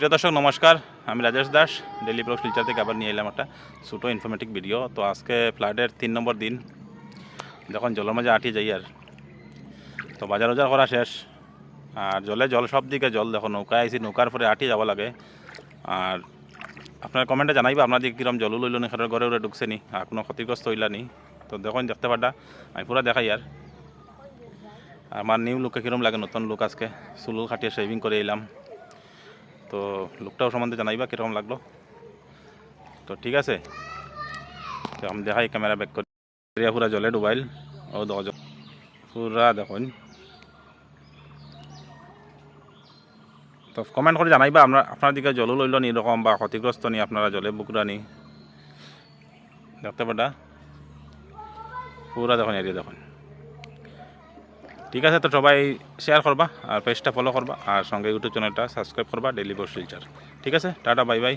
প্রিয় দর্শক নমস্কার, আমি রাজেশ দাস ডেইলি ব্লগ শিলচর থেকে আবার নিয়ে এলাম একটা ছোটো ইনফরমেটিভ ভিডিও। তো আজকে ফ্লাডের 3 নম্বর দিন, যখন জলের মাঝে আটি যাই আর তো বাজার বাজার করা শেষ আর জল সব দিকে জল। দেখো নৌকায় আইসি, নৌকার পরে আটি যাব লাগে। আর আপনার কমেন্টে জানাইবা আপনার দিকে কীরকম জল লইল নি, খেটার ঘরে ঘরে ঢুকছে নি আর কোনো ক্ষতিগ্রস্ত হইলা নি। তো দেখুন দেখতে পারটা আমি পুরা দেখাই আর আমার নিউ লুকে কীরকম লাগে, নতুন লুক। আজকে চুল কাটিয়ে শেভিং করে এলাম, তো লুকটাও সম্বন্ধে জানাইবা কীরকম লাগলো। তো ঠিক আছে, তো আমি দেখাই ক্যামেরা ব্যাক করি। পুরা জলে ডুবাইল, ও দেখো পুরা দেখুন। তো কমেন্ট করে জানাইবা আপনার দিকে জল লইল নি এরকম, বা ক্ষতিগ্রস্ত নি আপনারা জলে বুকরা নি। দেখতে পাটা পুরা দেখুন, এরিয়া দেখুন। ঠিক আছে, তো সবাই শেয়ার করবা আর পেজটা ফলো করবা আর সঙ্গে ইউটিউব চ্যানেলটা সাবস্ক্রাইব করবা ডেইলি ব্লগ শিলচর। ঠিক আছে, টাটা বাই বাই।